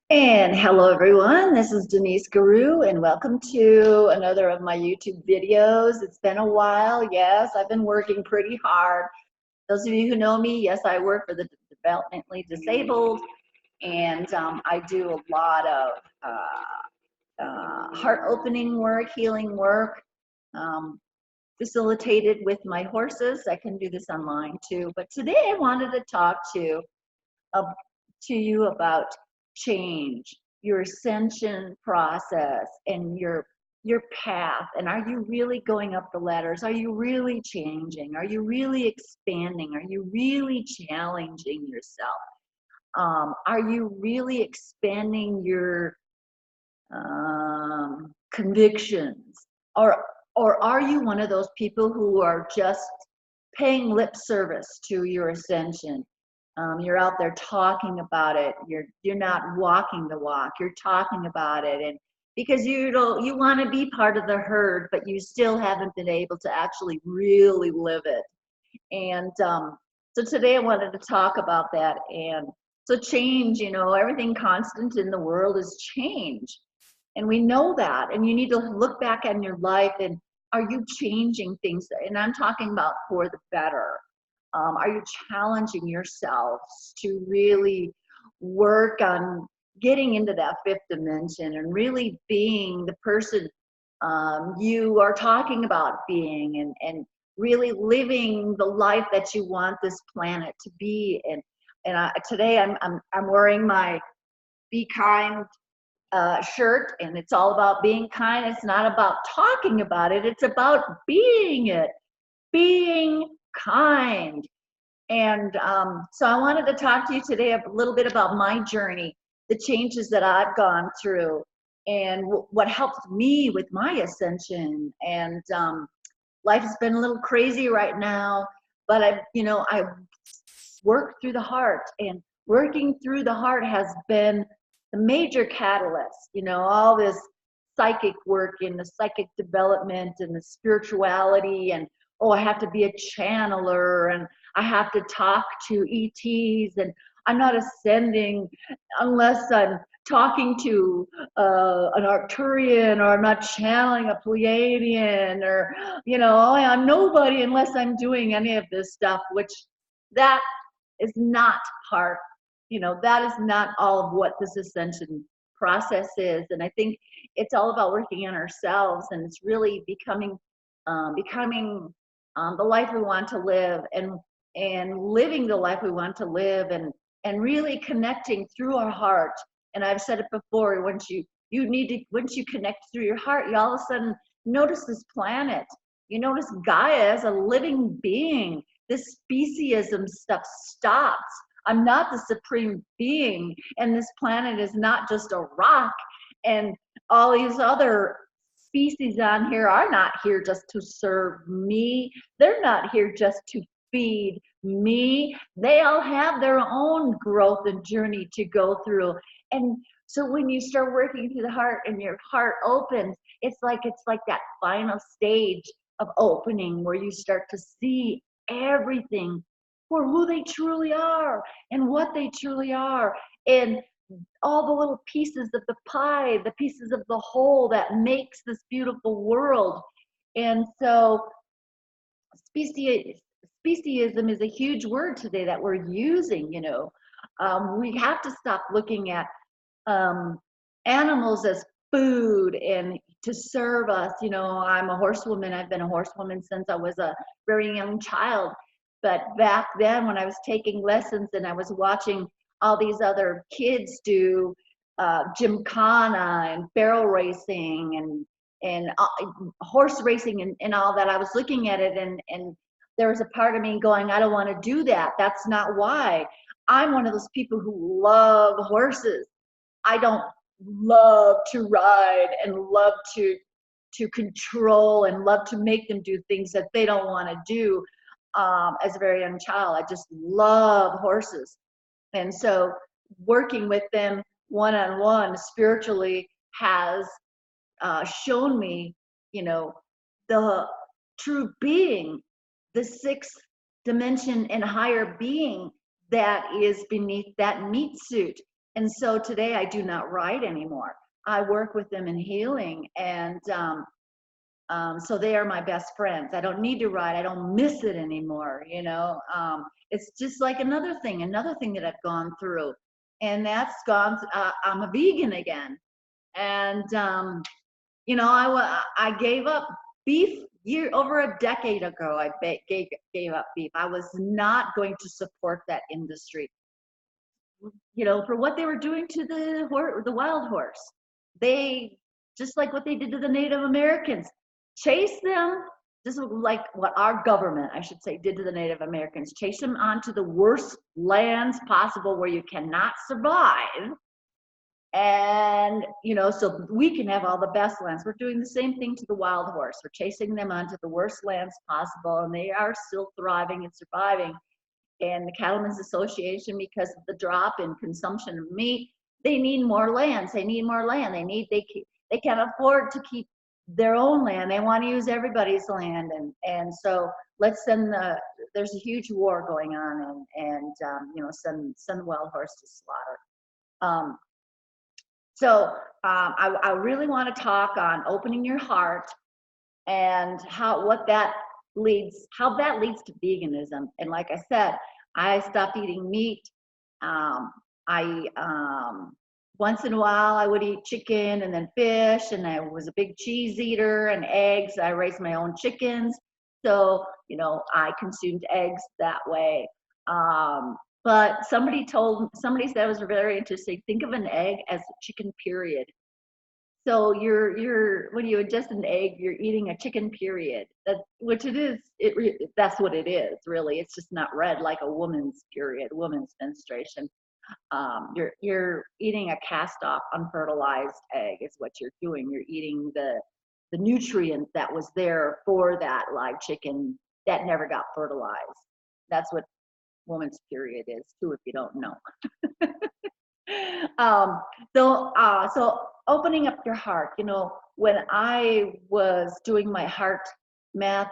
And hello everyone, this is Denise Guru and welcome to another of my YouTube videos. It's been a while, yes, I've been working pretty hard. Those of you who know me, yes, I work for the developmentally disabled, and I do a lot of heart opening work, healing work, um, facilitated with my horses. I can do this online too, but today I wanted to talk uh, to you about change, your ascension process, and your path. And are you really going up the ladders? Are you really changing? Are you really expanding? Are you really challenging yourself? Are you really expanding your convictions? Or are you one of those people who are just paying lip service to your ascension? You're out there talking about it. You're not walking the walk. You're talking about it, and because you want to be part of the herd, but you still haven't been able to actually really live it. And so today I wanted to talk about that. And so change, everything constant in the world is change, and we know that. And you need to look back on your life and are you changing things? And I'm talking about for the better. Are you challenging yourselves to really work on getting into that fifth dimension and really being the person you are talking about being, and really living the life that you want this planet to be? And today I'm wearing my Be Kind shirt, and it's all about being kind. It's not about talking about it, it's about being it, being kind. And so I wanted to talk to you today a little bit about my journey, the changes that I've gone through, and what helped me with my ascension. And life has been a little crazy right now, but I worked through the heart, and working through the heart has been the major catalyst. All this psychic work and the psychic development and the spirituality, and oh, I have to be a channeler, and I have to talk to ETs, and I'm not ascending unless I'm talking to an Arcturian, or I'm not channeling a Pleiadian, or I'm nobody unless I'm doing any of this stuff, which that is not part, that is not all of what this ascension process is. And I think it's all about working on ourselves, and it's really becoming the life we want to live, and living the life we want to live, and really connecting through our heart. And I've said it before, once you connect through your heart, you all of a sudden notice this planet. You notice Gaia as a living being. This speciesism stuff stops. I'm not the supreme being, and this planet is not just a rock, and all these other species on here are not here just to serve me. They're not here just to feed me. They all have their own growth and journey to go through. And so when you start working through the heart and your heart opens, it's like that final stage of opening where you start to see everything for who they truly are and what they truly are, and all the little pieces of the pie, the pieces of the whole that makes this beautiful world. And so speciesism is a huge word today that we're using. We have to stop looking at animals as food and to serve us. I'm a horsewoman. I've been a horsewoman since I was a very young child. But back then, when I was taking lessons and I was watching all these other kids do gymkhana and barrel racing and horse racing, and all that, I was looking at it, and there was a part of me going, I don't want to do that. That's not why. I'm one of those people who love horses. I don't love to ride and love to control and love to make them do things that they don't want to do. As a very young child, I just love horses. And so working with them one-on-one spiritually has shown me, the true being, the sixth dimension and higher being that is beneath that meat suit. And so today I do not write anymore. I work with them in healing, and so they are my best friends. I don't need to write. I don't miss it anymore. It's just like another thing that I've gone through, and that's gone. I'm a vegan again, and I gave up beef over a decade ago. Gave up beef. I was not going to support that industry, for what they were doing to the wild horse. They, just like what they did to the Native Americans, chase them, just like what our government, I should say, did to the Native Americans, chase them onto the worst lands possible where you cannot survive. And, so we can have all the best lands. We're doing the same thing to the wild horse. We're chasing them onto the worst lands possible, and they are still thriving and surviving. And the Cattlemen's Association, because of the drop in consumption of meat, they need more lands. They need more land. They can't afford to keep their own land. They want to use everybody's land. And so let's send there's a huge war going on, and send the wild horse to slaughter. I really want to talk on opening your heart and how that leads to veganism. And like I said, I stopped eating meat. Once in a while I would eat chicken and then fish, and I was a big cheese eater, and eggs. I raised my own chickens, so I consumed eggs that way. But somebody said it was very interesting. Think of an egg as a chicken, period. So when you ingest an egg, you're eating a chicken, period. Which it is. That's what it is, really. It's just not red like a woman's period, woman's menstruation. You're eating a cast-off, unfertilized egg is what you're doing. You're eating the nutrient that was there for that live chicken that never got fertilized. That's what woman's period is too, if you don't know. So opening up your heart. When I was doing my heart math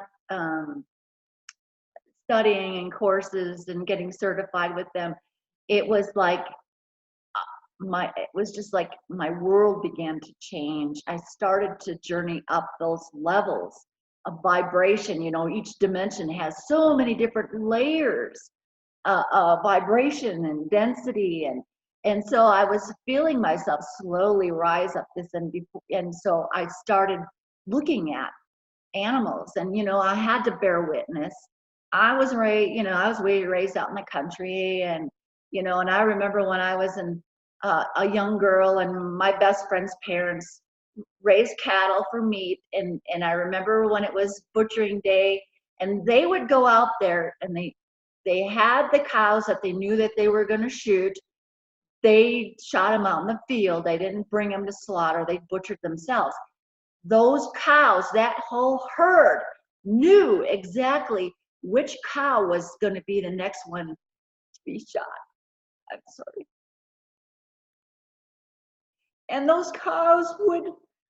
studying and courses and getting certified with them, it was like my world began to change. I started to journey up those levels of vibration. Each dimension has so many different layers of vibration and density, and so I was feeling myself slowly rise up this, and so I started looking at animals, and I had to bear witness. I was raised out in the country, and and I remember when I was a young girl, and my best friend's parents raised cattle for meat, and I remember when it was butchering day, and they would go out there, and they had the cows that they knew that they were going to shoot. They shot them out in the field. They didn't bring them to slaughter. They butchered themselves. Those cows, that whole herd, knew exactly which cow was going to be the next one to be shot. I'm sorry. And those cows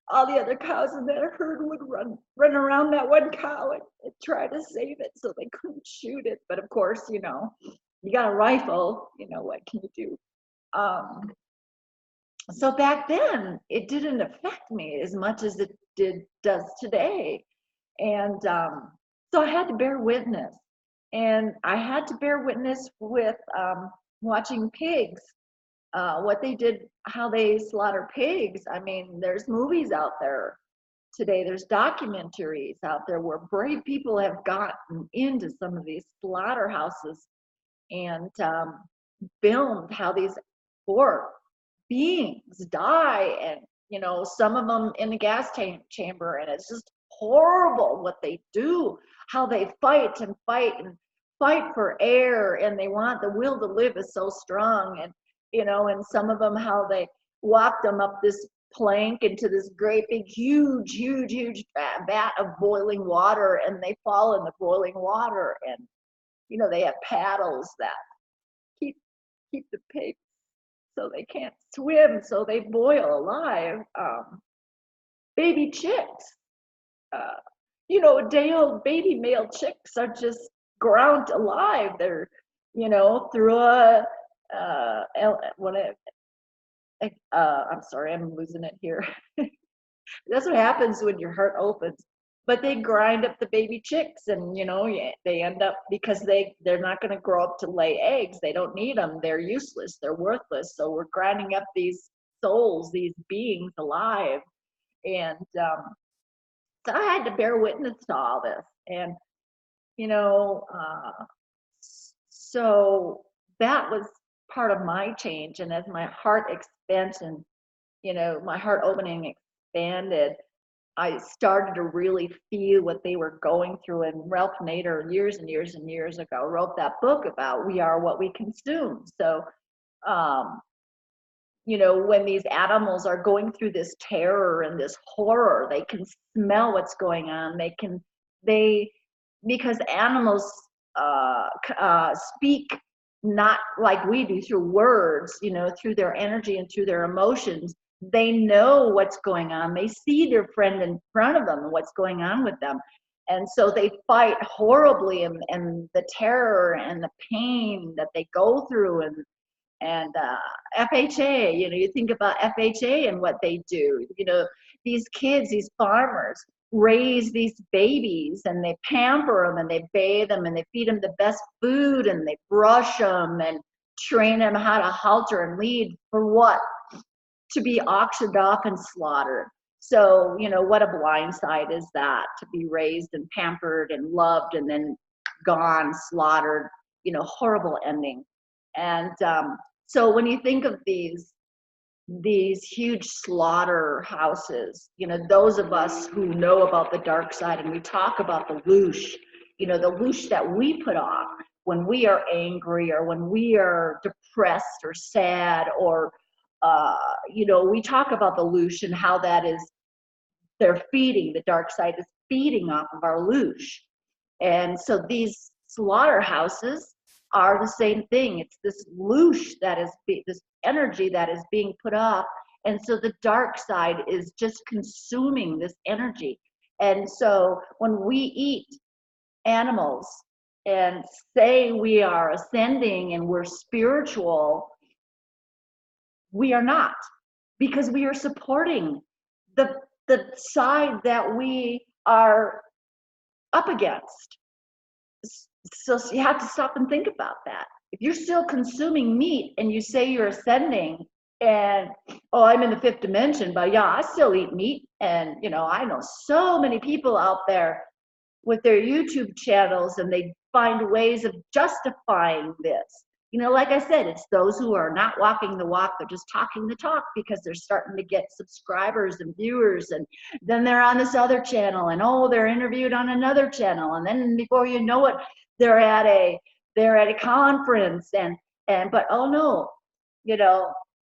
all the other cows in that herd would run around that one cow and try to save it, so they couldn't shoot it. But of course, you got a rifle, what can you do? So back then, it didn't affect me as much as it does today. And so I had to bear witness. And I had to bear witness with watching pigs, what they did, how they slaughter pigs. I mean, there's movies out there today. There's documentaries out there where brave people have gotten into some of these slaughterhouses and filmed how these poor beings die, and some of them in the gas chamber, and it's just horrible what they do, how they fight and fight and fight for air, and they want the will to live is so strong, and and some of them, how they walk them up this plank into this great big huge vat of boiling water, and they fall in the boiling water, and they have paddles that keep the pigs so they can't swim, so they boil alive. Baby chicks, day-old baby male chicks are just ground alive. They're through I'm sorry, I'm losing it here. That's what happens when your heart opens. But they grind up the baby chicks, and they end up, because they're not going to grow up to lay eggs. They don't need them. They're useless. They're worthless. So we're grinding up these souls, these beings alive, and so I had to bear witness to all this, and you know, so that was part of my change. And as my heart expansion, my heart opening expanded, I started to really feel what they were going through. And Ralph Nader, years and years and years ago, wrote that book about we are what we consume. So, when these animals are going through this terror and this horror, they can smell what's going on. Because animals speak not like we do through words, through their energy and through their emotions. They know what's going on. They see their friend in front of them and what's going on with them. And so they fight horribly, and the terror and the pain that they go through, and FHA, you think about FHA and what they do. These kids, these farmers raise these babies, and they pamper them, and they bathe them, and they feed them the best food, and they brush them and train them how to halter and lead. For what? To be auctioned off and slaughtered. So, what a blindside is that, to be raised and pampered and loved, and then gone, slaughtered, horrible ending. And so when you think of these huge slaughterhouses, those of us who know about the dark side, and we talk about the loosh, the loosh that we put off when we are angry, or when we are depressed or sad, or we talk about the loosh and how the dark side is feeding off of our loosh. And so these slaughterhouses are the same thing. It's this loosh this energy that is being put off. And so the dark side is just consuming this energy. And so when we eat animals and say we are ascending and we're spiritual, we are not, because we are supporting the side that we are up against. So you have to stop and think about that. If you're still consuming meat and you say you're ascending, and I'm in the fifth dimension, but yeah, I still eat meat. And I know so many people out there with their YouTube channels, and they find ways of justifying this. Like I said, it's those who are not walking the walk, they're just talking the talk, because they're starting to get subscribers and viewers, and then they're on this other channel, and they're interviewed on another channel, and then before you know it, they're at a conference, but oh no,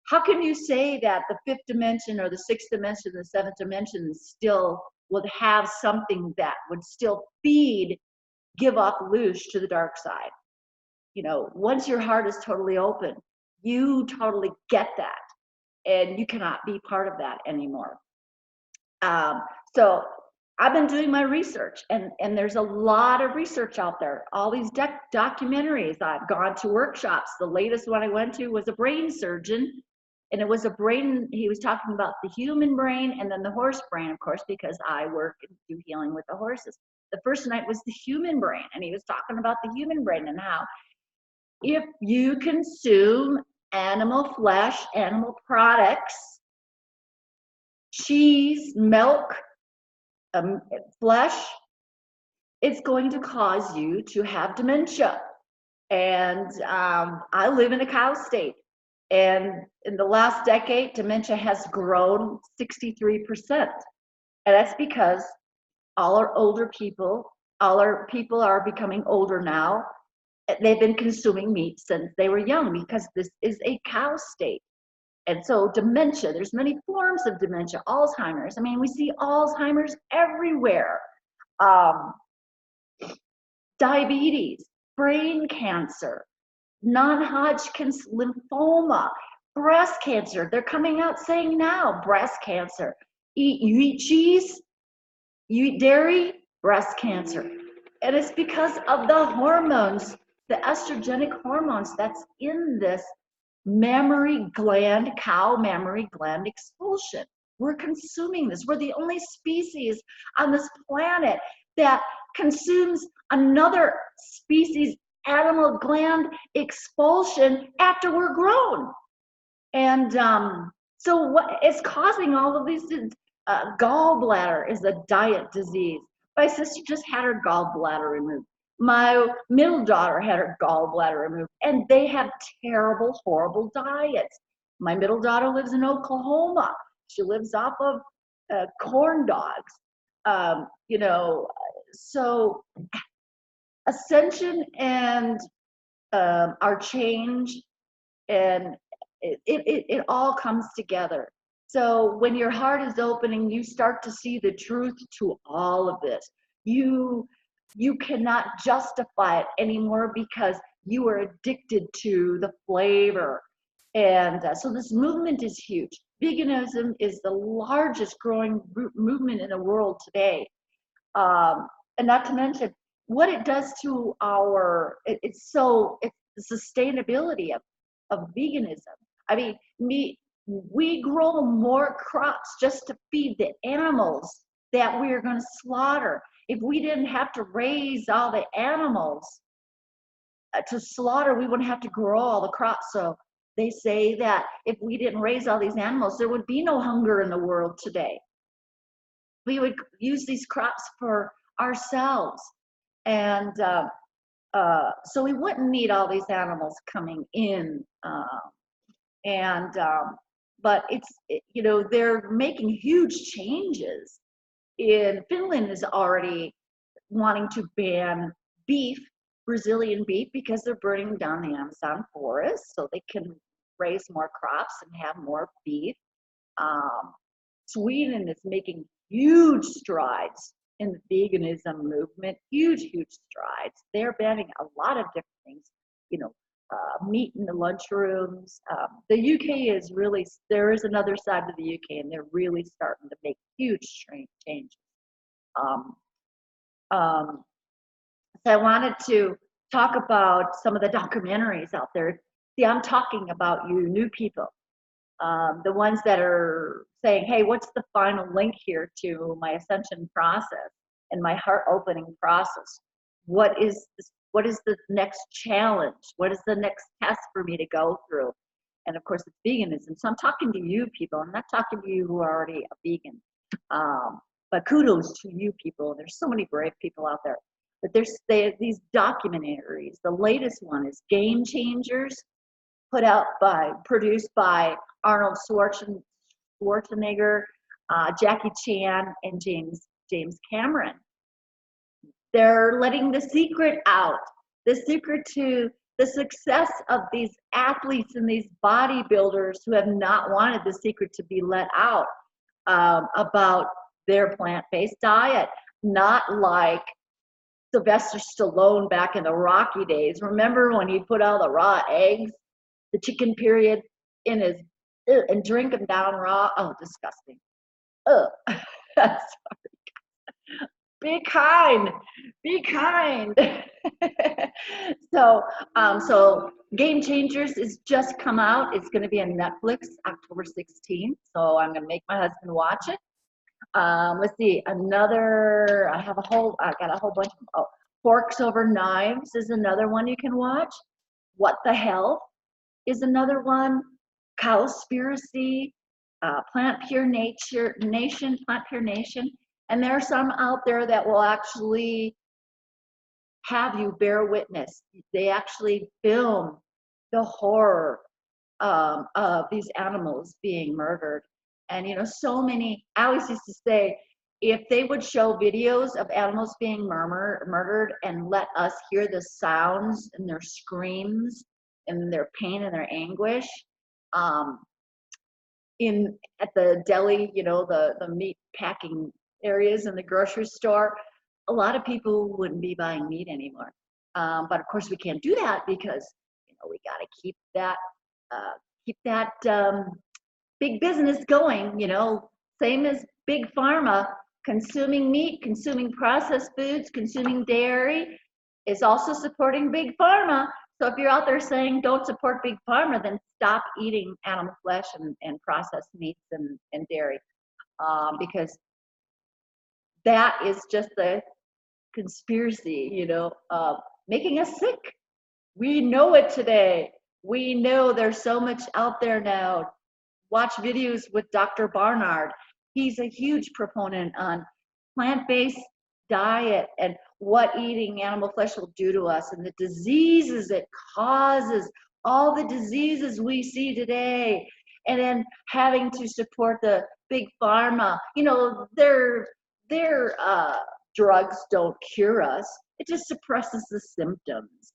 how can you say that the fifth dimension or the sixth dimension, the seventh dimension still would have something that would still give off loosh to the dark side? Once your heart is totally open, you totally get that, and you cannot be part of that anymore. So I've been doing my research, and there's a lot of research out there, all these documentaries. I've gone to workshops. The latest one I went to was a brain surgeon, and it was he was talking about the human brain and then the horse brain, of course, because I work and do healing with the horses. The first night was the human brain, and he was talking about the human brain and how if you consume animal flesh, animal products, cheese, milk, flesh, it's going to cause you to have dementia. And I live in a cow state, and in the last decade, dementia has grown 63%. And that's because all our people are becoming older now. They've been consuming meat since they were young, because this is a cow state. And so dementia, there's many forms of dementia. Alzheimer's, we see Alzheimer's everywhere. Diabetes, brain cancer, non-Hodgkin's lymphoma, breast cancer. They're coming out saying now, breast cancer. You eat cheese, you eat dairy, breast cancer. And it's because of the hormones, the estrogenic hormones that's in this mammary gland, cow mammary gland expulsion. We're consuming this. We're the only species on this planet that consumes another species animal gland expulsion after we're grown. And so what is causing all of these? Gallbladder is a diet disease. My sister just had her gallbladder removed. My middle daughter had her gallbladder removed, and they have terrible, horrible diets. My middle daughter lives in Oklahoma. She lives off of corn dogs. You know, so ascension and our change, and it all comes together. So when your heart is opening, you start to see the truth to all of this. You cannot justify it anymore because you are addicted to the flavor. And so this movement is huge. Veganism is the largest growing movement in the world today. And not to mention what it does to our, it's the sustainability of veganism. I mean, we grow more crops just to feed the animals that we are going to slaughter. If we didn't have to raise all the animals to slaughter, we wouldn't have to grow all the crops. So they say that if we didn't raise all these animals, there would be no hunger in the world today. We would use these crops for ourselves. And so we wouldn't need all these animals coming in. But you know, they're making huge changes. In Finland is already wanting to ban beef, Brazilian beef, because they're burning down the Amazon forest so they can raise more crops and have more beef. Sweden is making huge strides in the veganism movement, huge strides. They're banning a lot of different things, you know, meat in the lunchrooms. The UK is really, there is another side to the UK, and they're really starting to make huge changes. So I wanted to talk about some of the documentaries out there. See, I'm talking about you new people, the ones that are saying, hey, what's the final link here to my ascension process and my heart opening process? What is the next challenge? What is the next test for me to go through? And of course, it's veganism. So I'm talking to you people. I'm not talking to you who are already a vegan. But kudos to you people. There's so many brave people out there. But there's these documentaries. The latest one is Game Changers, produced by Arnold Schwarzenegger, Jackie Chan, and James Cameron. They're letting the secret out, the secret to the success of these athletes and these bodybuilders who have not wanted the secret to be let out, about their plant-based diet, not like Sylvester Stallone back in the Rocky days. Remember when he put all the raw eggs, the chicken period, in his, and drink them down raw? Oh, disgusting. Ugh. Sorry. Be kind. Be kind. So Game Changers is just come out. It's going to be on Netflix October 16th. So I'm going to make my husband watch it. Let's see, I got a whole bunch of, Forks Over Knives is another one you can watch. What the Hell is another one. Cowspiracy, Plant Pure Nation. And there are some out there that will actually have you bear witness. They actually film the horror of these animals being murdered. And you know, so many, I always used to say, if they would show videos of animals being murdered and let us hear the sounds and their screams and their pain and their anguish, at the deli, you know, the meat packing areas in the grocery store, a lot of people wouldn't be buying meat anymore. But of course we can't do that because, you know, we got to keep that big business going, you know, same as big pharma. Consuming meat, consuming processed foods, consuming dairy is also supporting big pharma. So if you're out there saying don't support big pharma, then stop eating animal flesh and processed meats and dairy, because that is just the conspiracy, you know, making us sick. We know it today. We know there's so much out there now. Watch videos with Dr. Barnard. He's a huge proponent on plant-based diet and what eating animal flesh will do to us and the diseases it causes, all the diseases we see today, and then having to support the big pharma. You know, their drugs don't cure us. It just suppresses the symptoms,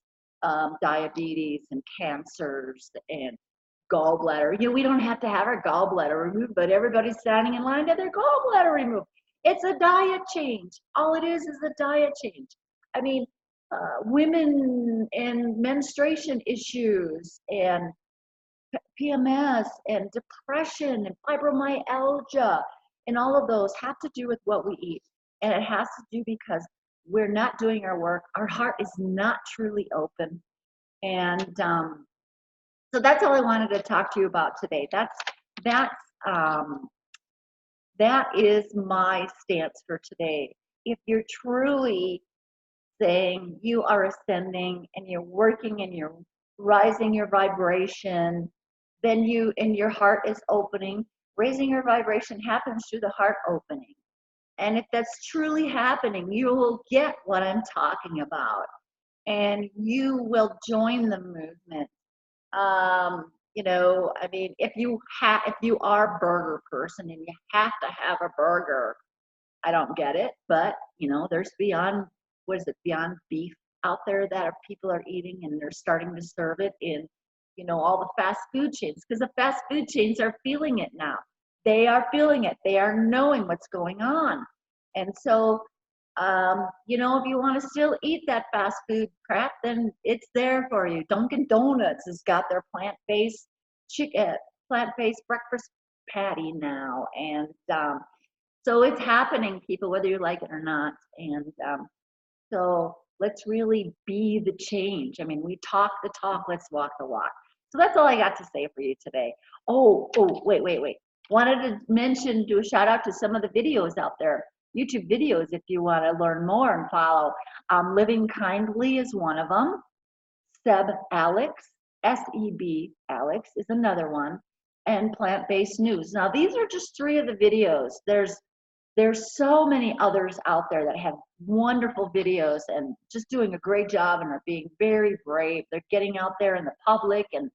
diabetes and cancers and gallbladder. You know, we don't have to have our gallbladder removed, but everybody's standing in line to their gallbladder removed. It's a diet change. All it is a diet change. I mean, women and menstruation issues and PMS and depression and fibromyalgia and all of those have to do with what we eat. And it has to do because we're not doing our work. Our heart is not truly open. And so that's all I wanted to talk to you about today. That is my stance for today. If you're truly saying you are ascending and you're working and you're rising your vibration, then your heart is opening. Raising your vibration happens through the heart opening. And if that's truly happening, you will get what I'm talking about. And you will join the movement. You know, I mean, if you are a burger person and you have to have a burger, I don't get it, but you know, there's Beyond Beef out there that people are eating, and they're starting to serve it in, you know, all the fast food chains, because the fast food chains are feeling it now. They are feeling it. They are knowing what's going on. And so, you know, if you want to still eat that fast food crap, then it's there for you. Dunkin' Donuts has got their plant-based breakfast patty now. And so it's happening, people, whether you like it or not. And so let's really be the change. I mean, we talk the talk, let's walk the walk. So that's all I got to say for you today. Wait. Wanted to do a shout out to some of the videos out there, YouTube videos, if you want to learn more and follow. Living Kindly is one of them. Seb Alex, S-E-B Alex is another one. And Plant-Based News. Now, these are just 3 of the videos. There's so many others out there that have wonderful videos and just doing a great job and are being very brave. They're getting out there in the public and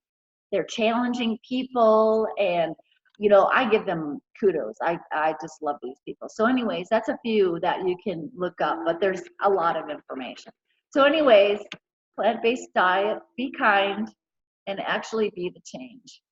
they're challenging people, and you know, I give them kudos. I just love these people. So anyways, that's a few that you can look up, but there's a lot of information. So anyways, plant-based diet, be kind, and actually be the change.